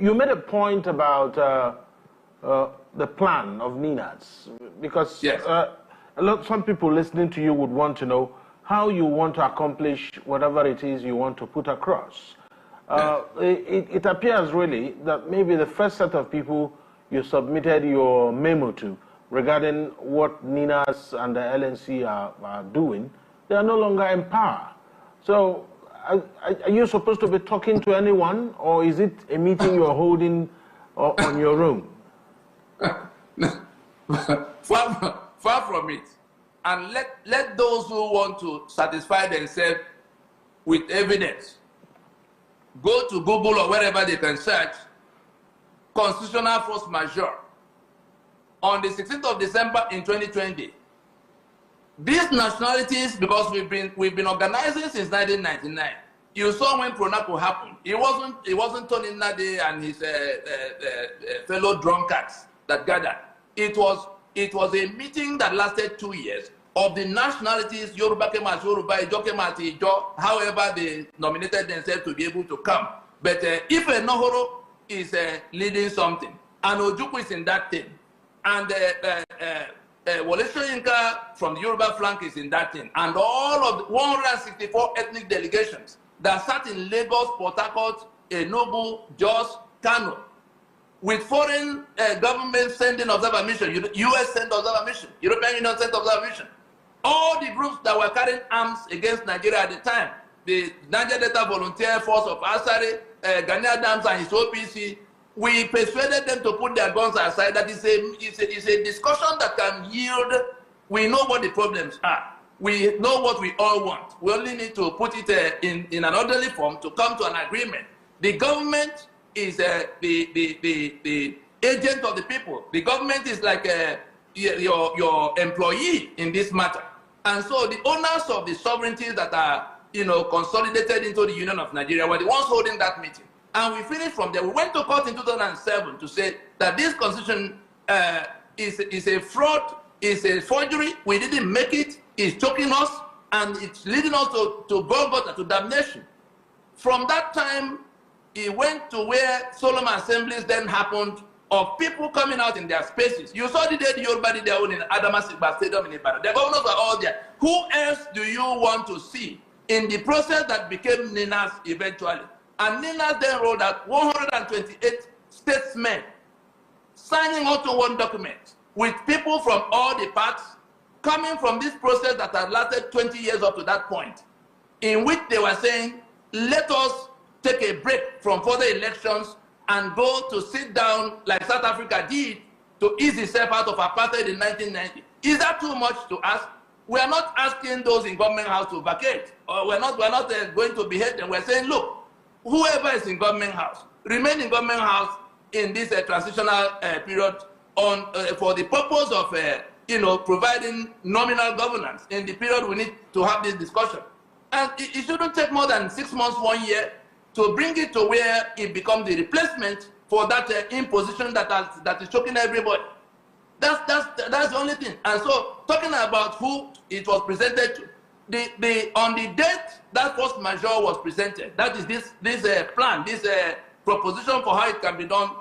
you made a point about the plan of NINAS, because yes. Some people listening to you would want to know how you want to accomplish whatever it is you want to put across. It appears really that maybe the first set of people you submitted your memo to regarding what NINAS and the LNC are doing, they are no longer in power. So are you supposed to be talking to anyone, or is it a meeting you're holding on your own? Far from it. And let those who want to satisfy themselves with evidence go to Google or wherever they can search constitutional force majeure. On the 16th of December in 2020, these nationalities, because we've been organizing since 1999. You saw when Pronaco happened. It wasn't Tony Nade and his fellow drunkards that gathered. It was a meeting that lasted 2 years of the nationalities. Yoruba came as Yoruba, Ijo came as Ijo, however they nominated themselves to be able to come. But if a Nohoro is leading something, and Ojukwu is in that thing, and Wole Soyinka from the Yoruba flank is in that thing, and all of the 164 ethnic delegations that sat in Lagos, Port Harcourt, Enugu, Jos, Kano, with foreign governments sending observer mission, US sent observer mission, European Union sent observer mission, all the groups that were carrying arms against Nigeria at the time, the Niger Delta Volunteer Force of Asari, Ghana Dams and his OPC, we persuaded them to put their guns aside. That is a discussion that can yield. We know what the problems are. We know what we all want. We only need to put it in an orderly form to come to an agreement. The government is the agent of the people. The government is like your employee in this matter. And so the owners of the sovereignties that are consolidated into the Union of Nigeria were the ones holding that meeting. And we finished from there. We went to court in 2007 to say that this constitution is a fraud, is a forgery. We didn't make it. It's choking us, and it's leading us to Golgotha, to damnation. From that time, it went to where solemn assemblies then happened of people coming out in their spaces. You saw the day the Yoruba did their own in Adamasigba Stadium in Ibadan. The governors were all there. Who else do you want to see in the process that became NINAS eventually? And NINAS then rolled out 128 statesmen signing onto one document with people from all the parts coming from this process that had lasted 20 years up to that point, in which they were saying, let us take a break from further elections and go to sit down like South Africa did to ease itself out of apartheid in 1990. Is that too much to ask? We are not asking those in government house to vacate, or we're not going to behead them. We're saying, look, whoever is in government house, remain in government house in this transitional period for the purpose of providing nominal governance. In the period we need to have this discussion. And it shouldn't take more than 6 months, 1 year to bring it to where it becomes the replacement for that imposition that is choking everybody. That's the only thing. And so talking about who it was presented to, on the date that force majeure was presented, that is this plan, this proposition for how it can be done,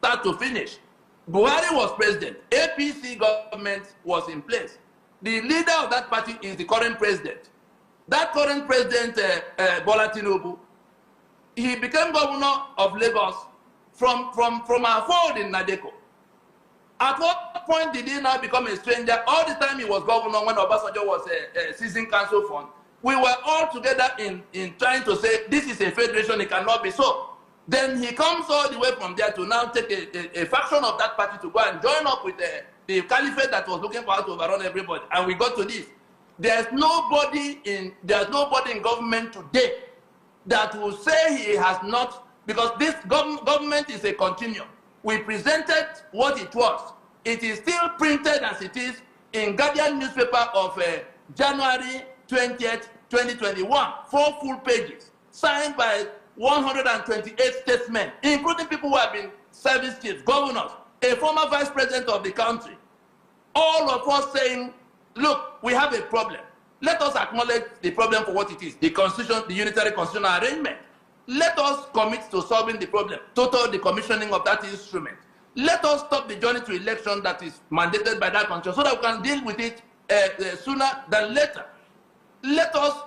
start to finish. Buhari was president. APC government was in place. The leader of that party is the current president. That current president, Bola Tinubu, he became governor of Lagos from our fold in Nadeko. At what point did he now become a stranger? All the time he was governor when Obasanjo was seizing council fund, we were all together in trying to say this is a federation, it cannot be so. Then he comes all the way from there to now take a faction of that party to go and join up with the caliphate that was looking for how to overrun everybody. And we got to this. There's nobody in government today that will say he has not, because this government is a continuum. We presented what it was. It is still printed as it is in Guardian newspaper of January 20th, 2021, 4 full pages, signed by 128 statesmen, including people who have been service chiefs, governors, a former vice president of the country. All of us saying, look, we have a problem. Let us acknowledge the problem for what it is, the constitution, the unitary constitutional arrangement. Let us commit to solving the problem, total decommissioning of that instrument. Let us stop the journey to election that is mandated by that constitution so that we can deal with it sooner than later. Let us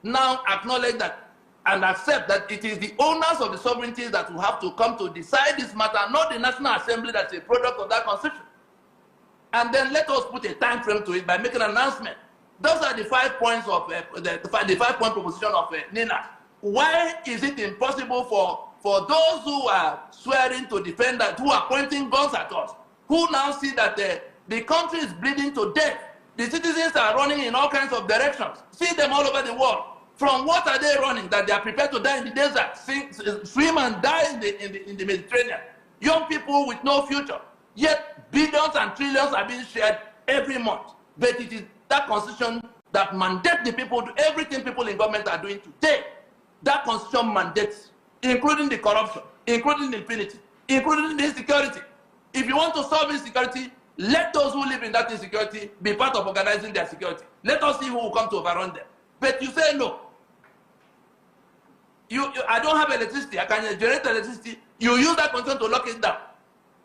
now acknowledge that and accept that it is the owners of the sovereignty that will have to come to decide this matter, not the National Assembly that's a product of that constitution. And then let us put a time frame to it by making an announcement. Those are the 5 points of the 5-point proposition of NINAS. Why is it impossible for those who are swearing to defend that, who are pointing guns at us, who now see that the country is bleeding to death? The citizens are running in all kinds of directions. See them all over the world. From what are they running? That they are prepared to die in the desert, swim and die in the Mediterranean. Young people with no future. Yet billions and trillions are being shared every month. But it is that constitution that mandates the people to everything people in government are doing today. That constitution mandates, including the corruption, including the impunity, including the insecurity. If you want to solve insecurity, let those who live in that insecurity be part of organizing their security. Let us see who will come to overrun them. But you say no. I don't have electricity. I can generate electricity. You use that constitution to lock it down.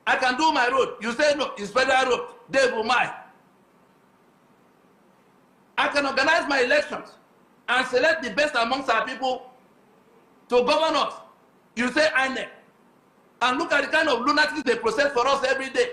I can do my road. You say no, it's federal road. They will mine. I can organize my elections and select the best amongst our people to govern us. You say INEC. And look at the kind of lunatics they process for us every day.